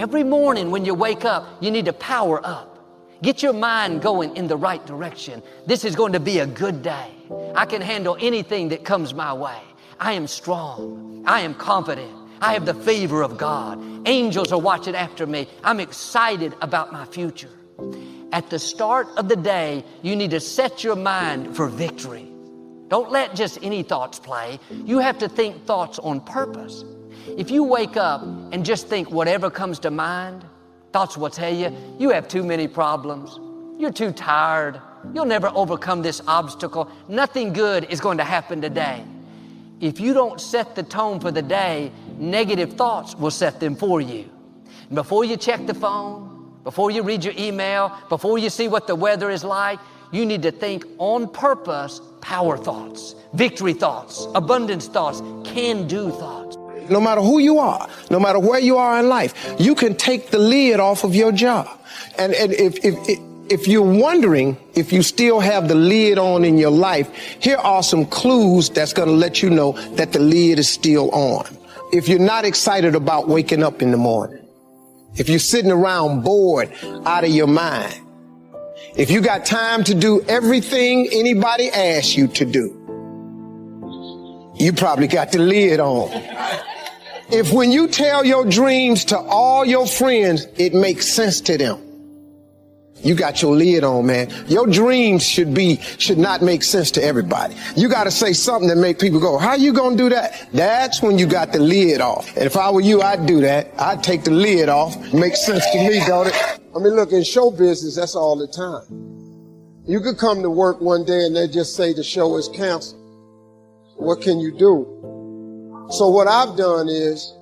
Every morning when you wake up, you need to power up. Get your mind going in the right direction. This is going to be a good day. I can handle anything that comes my way. I am strong. I am confident. I have the favor of God. Angels are watching after me. I'm excited about my future. At the start of the day, you need to set your mind for victory. Don't let just any thoughts play. You have to think thoughts on purpose. If you wake up and just think whatever comes to mind, thoughts will tell you, you have too many problems. You're too tired. You'll never overcome this obstacle. Nothing good is going to happen today. If you don't set the tone for the day, negative thoughts will set them for you. And before you check the phone, before you read your email, before you see what the weather is like, you need to think on purpose, power thoughts, victory thoughts, abundance thoughts, can-do thoughts. No matter who you are, no matter where you are in life, you can take the lid off of your job. And if you're wondering if you still have the lid on in your life, here are some clues that's going to let you know that the lid is still on. If you're not excited about waking up in the morning, if you're sitting around bored out of your mind, if you got time to do everything anybody asks you to do, you probably got the lid on. If when you tell your dreams to all your friends, it makes sense to them, you got your lid on, man. Your dreams should not make sense to everybody. You got to say something that make people go, how you going to do that? That's when you got the lid off. And if I were you, I'd do that. I'd take the lid off. Makes sense to me, don't it? I mean, look, in show business, that's all the time. You could come to work one day and they just say the show is canceled. What can you do? So what I've done is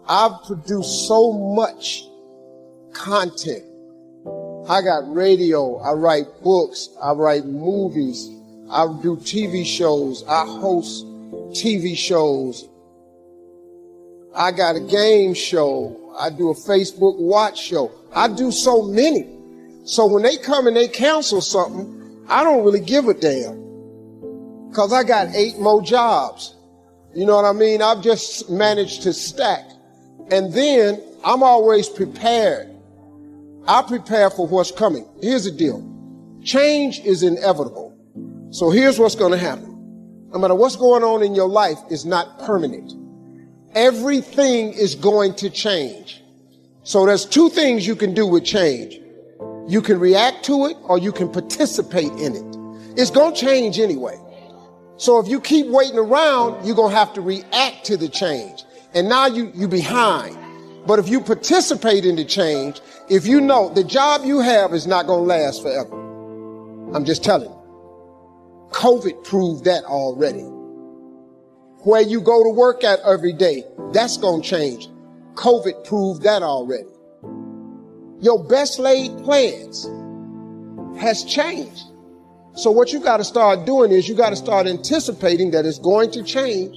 I've produced so much content. I got radio, I write books, I write movies, I do TV shows, I host TV shows. I got a game show, I do a Facebook watch show. I do so many. So when they come and they cancel something, I don't really give a damn. Because I got 8 more jobs. You know what I mean? I've just managed to stack. And then I'm always prepared. I prepare for what's coming. Here's the deal. Change is inevitable. So here's what's going to happen. No matter what's going on in your life, is not permanent. Everything is going to change. So there's 2 things you can do with change. You can react to it or you can participate in it. It's going to change anyway. So if you keep waiting around, you're going to have to react to the change. And now you're behind. But if you participate in the change, if you know the job you have is not going to last forever. I'm just telling you. COVID proved that already. Where you go to work at every day, that's going to change. COVID proved that already. Your best laid plans has changed. So what you got to start doing is you got to start anticipating that it's going to change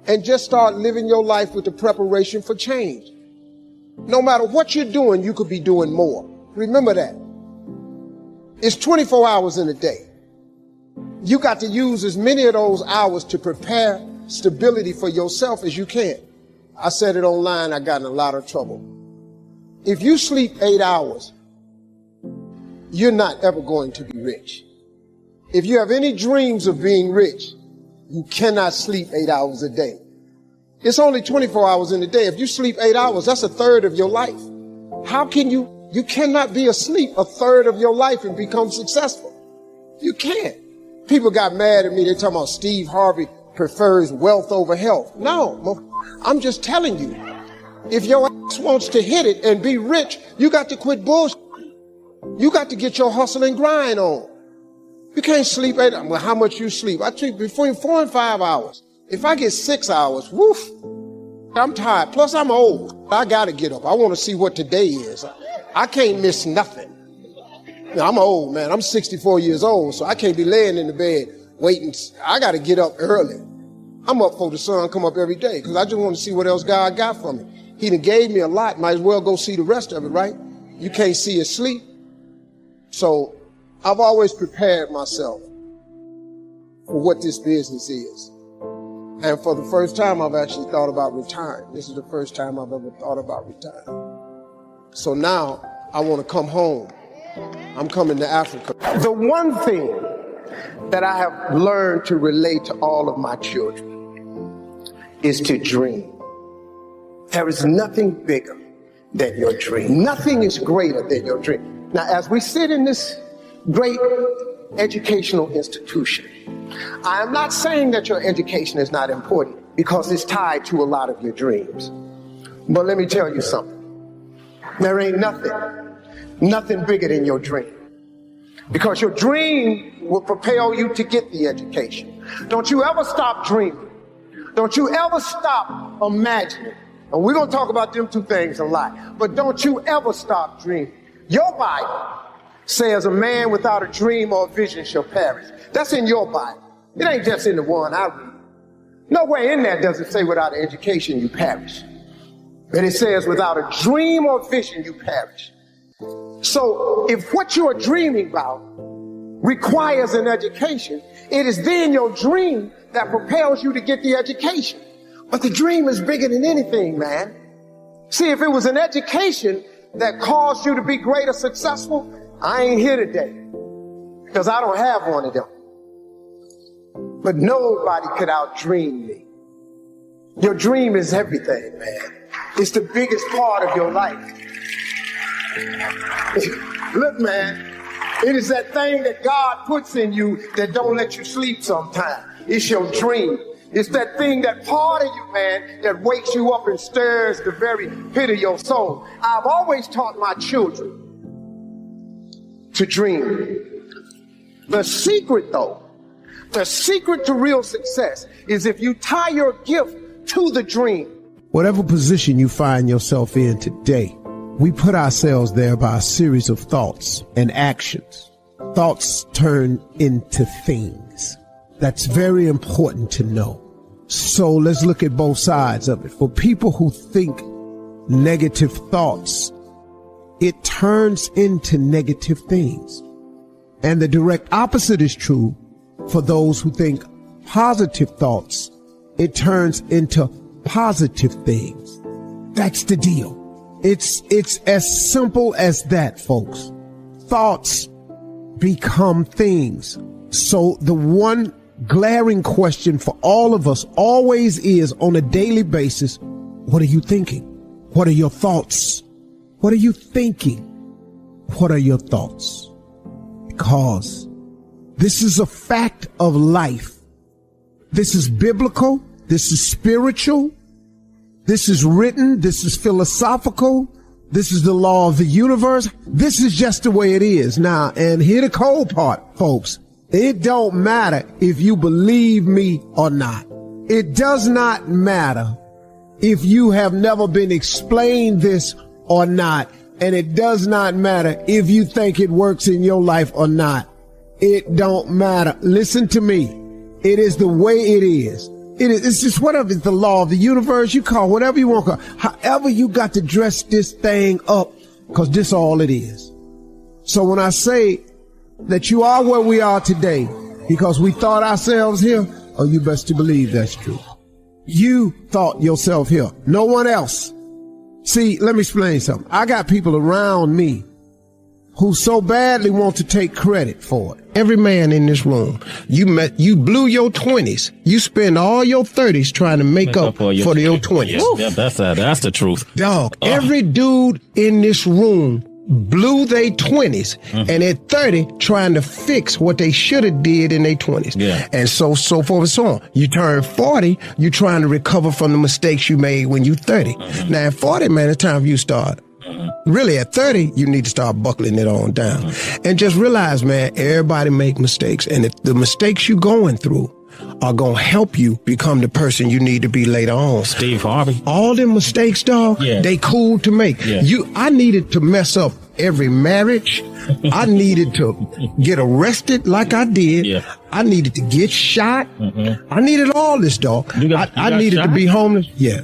and just start living your life with the preparation for change. No matter what you're doing, you could be doing more. Remember that. It's 24 hours in a day. You got to use as many of those hours to prepare stability for yourself as you can. I said it online, I got in a lot of trouble. If you sleep 8 hours, you're not ever going to be rich. If you have any dreams of being rich, you cannot sleep 8 hours a day. It's only 24 hours in a day. If you sleep 8 hours, that's a third of your life. How can you cannot be asleep a third of your life and become successful. You can't. People got mad at me. They're talking about Steve Harvey prefers wealth over health. No, I'm just telling you. If your ass wants to hit it and be rich, you got to quit bullshit. You got to get your hustle and grind on. You can't sleep 8 hours. Well, how much you sleep? I sleep between 4 and 5 hours. If I get 6 hours, woof, I'm tired. Plus, I'm old. I got to get up. I want to see what today is. I can't miss nothing. Now, I'm old, man. I'm 64 years old, so I can't be laying in the bed waiting. I got to get up early. I'm up before the sun come up every day because I just want to see what else God got for me. He done gave me a lot. Might as well go see the rest of it, right? You can't see it sleep. So I've always prepared myself for what this business is. And for the first time, I've actually thought about retiring. This is the first time I've ever thought about retiring. So now I want to come home. I'm coming to Africa. The one thing that I have learned to relate to all of my children is to dream. There is nothing bigger than your dream. Nothing is greater than your dream. Now, as we sit in this great educational institution, I am not saying that your education is not important, because it's tied to a lot of your dreams. But let me tell you something. There ain't nothing bigger than your dream. Because your dream will propel you to get the education. Don't you ever stop dreaming. Don't you ever stop imagining. And we're going to talk about them two things a lot. But don't you ever stop dreaming. Your Bible says a man without a dream or a vision shall perish. That's in your Bible. It ain't just in the one I read. Nowhere in there does it say without an education you perish. But it says without a dream or vision you perish. So if what you are dreaming about requires an education, it is then your dream that propels you to get the education. But the dream is bigger than anything, man. See, if it was an education that caused you to be great or successful, I ain't here today, because I don't have one of them. But nobody could outdream me. Your dream is everything, man. It's the biggest part of your life. Look, man, it is that thing that God puts in you that don't let you sleep sometimes. It's your dream. It's that thing, that part of you, man, that wakes you up and stirs the very pit of your soul. I've always taught my children to dream. The secret, though, the secret to real success is if you tie your gift to the dream. Whatever position you find yourself in today, we put ourselves there by a series of thoughts and actions. Thoughts turn into things. That's very important to know. So let's look at both sides of it. For people who think negative thoughts, it turns into negative things. And the direct opposite is true for those who think positive thoughts. It turns into positive things. That's the deal. It's as simple as that, folks. Thoughts become things. So the one glaring question for all of us always is, on a daily basis, what are you thinking? What are your thoughts? What are you thinking? What are your thoughts? Because this is a fact of life. This is biblical. This is spiritual. This is written. This is philosophical. This is the law of the universe. This is just the way it is. Now, and here the cold part, folks. It don't matter if you believe me or not. It does not matter if you have never been explained this or not. And it does not matter if you think it works in your life or not. It don't matter. Listen to me. It is the way it is. It's just whatever. It's the law of the universe. You call whatever you want to call. However you got to dress this thing up, because this all it is. So when I say that you are where we are today because we thought ourselves here, oh, you best to believe that's true. You thought yourself here. No one else. See, let me explain something. I got people around me who so badly want to take credit for it. Every man in this room, you blew your 20s. You spend all your 30s trying to make up for your 20s. Yeah, that's the truth. Dog, every dude in this room blew their 20s and at 30 trying to fix what they should have did in their 20s. Yeah. And so forth and so on. You turn 40, you're trying to recover from the mistakes you made when you 30. Now at 40, man, it's time for you to start. Really, at 30, you need to start buckling it on down. And just realize, man, everybody make mistakes. And if the mistakes you're going through are going to help you become the person you need to be later on. Steve Harvey. All them mistakes, dog, they cool to make. Yeah. I needed to mess up every marriage. I needed to get arrested like I did. Yeah. I needed to get shot. I needed all this, dog. I needed to be homeless. Yeah.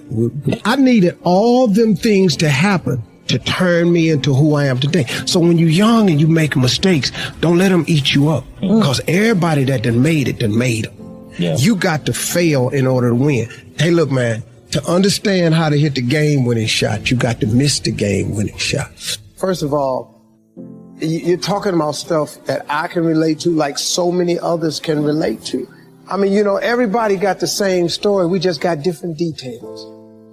I needed all them things to happen to turn me into who I am today. So when you're young and you make mistakes, don't let them eat you up. Because everybody that done made it. Yeah. You got to fail in order to win. Hey, look, man, To understand how to hit the game-winning shot, you got to miss the game-winning shot. First of all, you're talking about stuff that I can relate to like so many others can relate to. I mean, you know, everybody got the same story. We just got different details.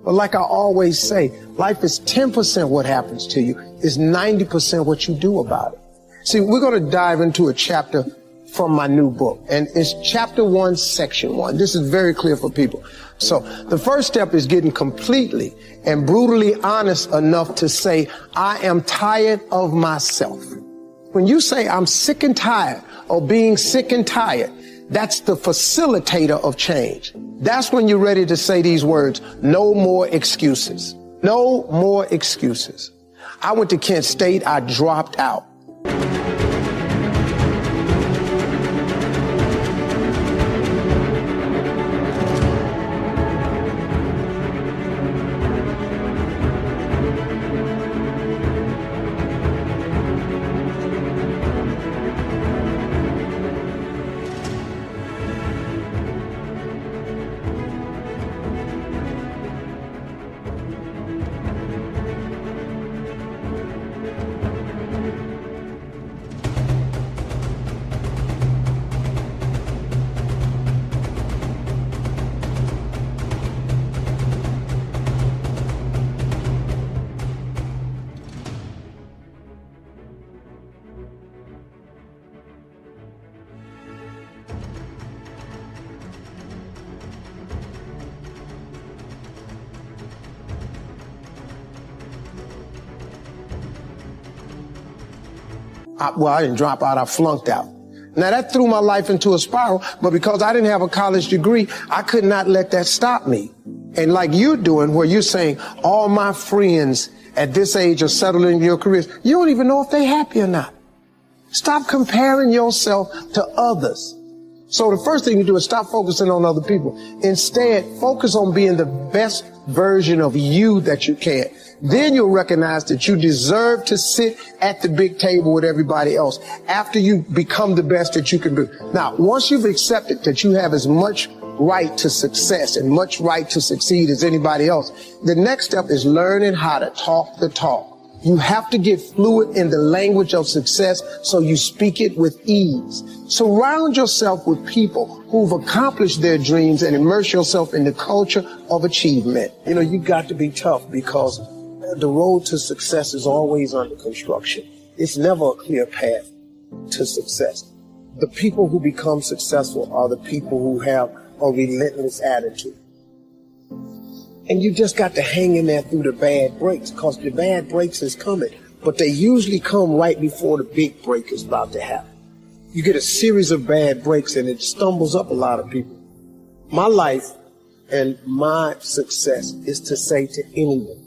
But like I always say, life is 10% what happens to you. It's 90% what you do about it. See, we're going to dive into a chapter from my new book. And it's chapter 1, section 1. This is very clear for people. So the first step is getting completely and brutally honest enough to say, I am tired of myself. When you say I'm sick and tired of being sick and tired, that's the facilitator of change. That's when you're ready to say these words, no more excuses. No more excuses. I went to Kent State, I dropped out. I didn't drop out, I flunked out. Now that threw my life into a spiral, but because I didn't have a college degree, I could not let that stop me. And like you're doing, where you're saying, all my friends at this age are settling in your careers, you don't even know if they're happy or not. Stop comparing yourself to others. So the first thing you do is stop focusing on other people. Instead, focus on being the best version of you that you can. Then you'll recognize that you deserve to sit at the big table with everybody else after you become the best that you can be. Now, once you've accepted that you have as much right to success and much right to succeed as anybody else, the next step is learning how to talk the talk. You have to get fluid in the language of success so you speak it with ease. Surround yourself with people who've accomplished their dreams and immerse yourself in the culture of achievement. You know, you got to be tough because the road to success is always under construction. It's never a clear path to success. The people who become successful are the people who have a relentless attitude. And you just got to hang in there through the bad breaks, because the bad breaks is coming. But they usually come right before the big break is about to happen. You get a series of bad breaks and it stumbles up a lot of people. My life and my success is to say to anyone,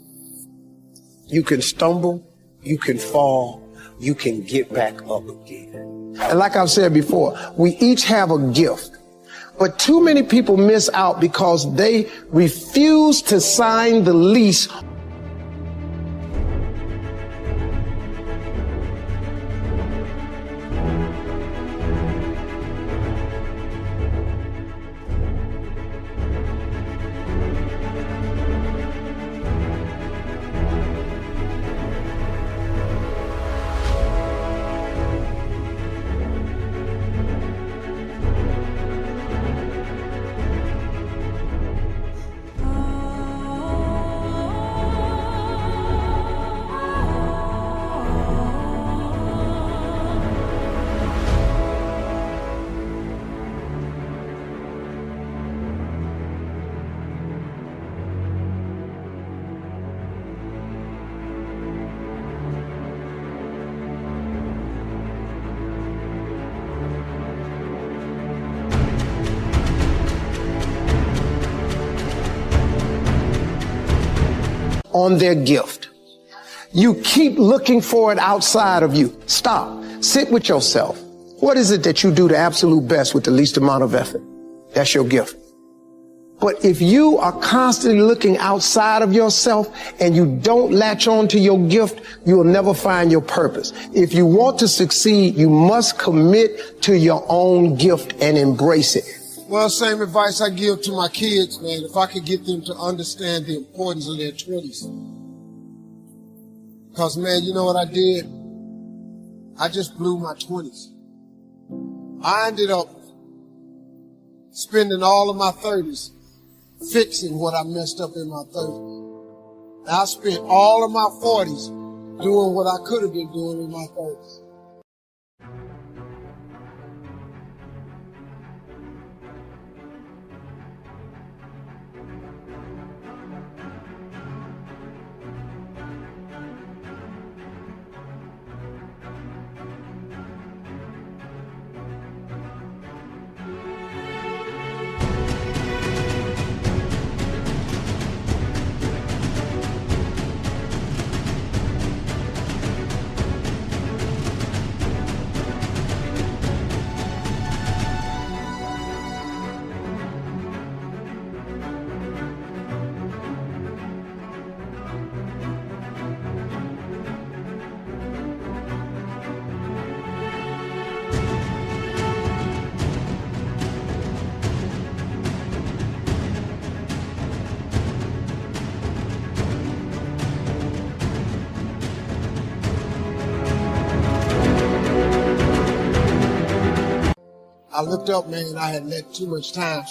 you can stumble, you can fall, you can get back up again. And like I've said before, we each have a gift. But too many people miss out because they refuse to sign the lease. On their gift. You keep looking for it outside of you. Stop. Sit with yourself. What is it that you do the absolute best with the least amount of effort? That's your gift. But if you are constantly looking outside of yourself and you don't latch on to your gift, you will never find your purpose. If you want to succeed, you must commit to your own gift and embrace it. Well, same advice I give to my kids, man. If I could get them to understand the importance of their 20s. Because, man, you know what I did? I just blew my 20s. I ended up spending all of my 30s fixing what I messed up in my 30s. I spent all of my 40s doing what I could have been doing in my 30s. I looked up, man, I had let too much time.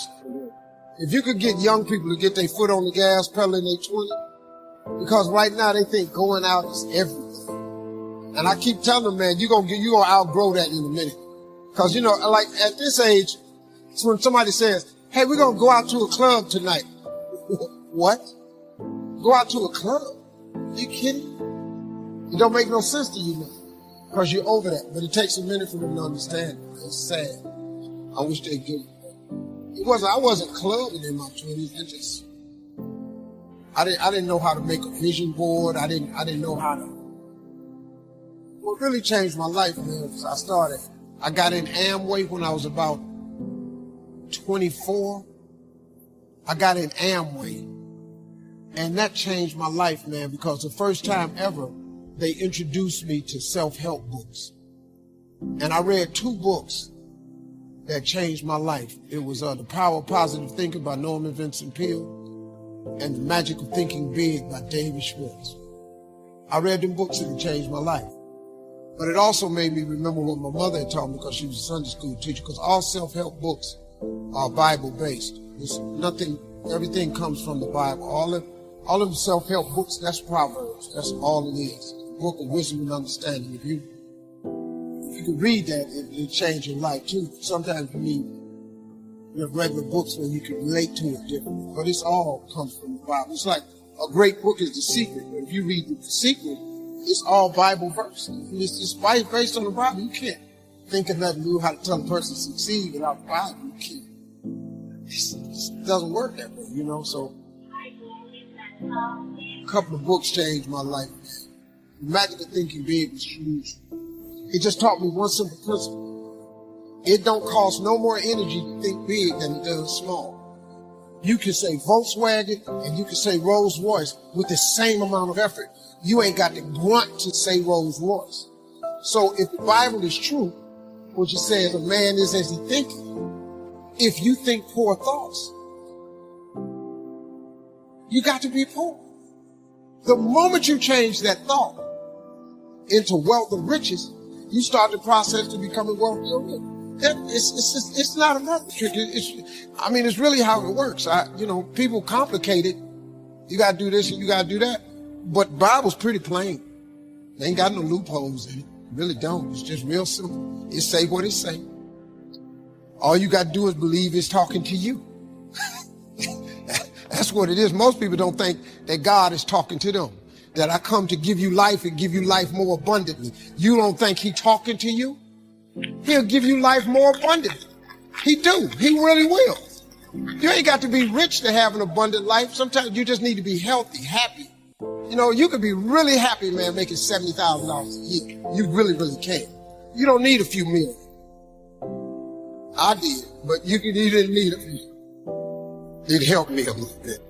If you could get young people to get their foot on the gas pedal in their 20s, because right now they think going out is everything. And I keep telling them, man, you're gonna outgrow that in a minute. Because, you know, like at this age, it's when somebody says, hey, we're gonna go out to a club tonight. What? Go out to a club? Are you kidding? It don't make no sense to you now. Because you're over that. But it takes a minute for them to understand. It's sad. I wish they did. I wasn't clubbing in my 20s. I didn't know how to make a vision board. I didn't know how to. What really changed my life, man, was I got in Amway when I was about 24. I got in Amway. And that changed my life, man, because the first time ever, they introduced me to self-help books. And I read 2 books that changed my life. It was The Power of Positive Thinking by Norman Vincent Peale and The Magic of Thinking Big by David Schwartz. I read them books and it changed my life. But it also made me remember what my mother had taught me because she was a Sunday school teacher, because all self-help books are Bible-based. Everything comes from the Bible. All of the self-help books, that's Proverbs. That's all it is. A book of wisdom and understanding. If you can read that, it'll change your life too. Sometimes you need regular books where you can relate to it differently. But it's all comes from the Bible. It's like a great book is The Secret. But if you read The Secret, it's all Bible verses. It's based on the Bible. You can't think of nothing new how to tell a person to succeed without the Bible. You can't. It doesn't work that way, you know. So a couple of books changed my life. The Magic of Thinking Big was huge. It just taught me one simple principle. It don't cost no more energy to think big than it does small. You can say Volkswagen and you can say Rolls Royce with the same amount of effort. You ain't got the grunt to say Rolls Royce. So if the Bible is true, which it says a man is as he thinketh, if you think poor thoughts, you got to be poor. The moment you change that thought into wealth and riches, you start the process to becoming wealthy or rich. It's not another trick. It's really how it works. People complicate it. You got to do this and you got to do that. But the Bible's pretty plain. They ain't got no loopholes in it. Really don't. It's just real simple. It say what it say. All you got to do is believe it's talking to you. That's what it is. Most people don't think that God is talking to them. That I come to give you life and give you life more abundantly. You don't think He's talking to you? He'll give you life more abundantly. He do. He really will. You ain't got to be rich to have an abundant life. Sometimes you just need to be healthy, happy. You could be really happy, man, making $70,000 a year. You really, really can. You don't need a few million. I did, but you didn't need a few. It helped me a little bit.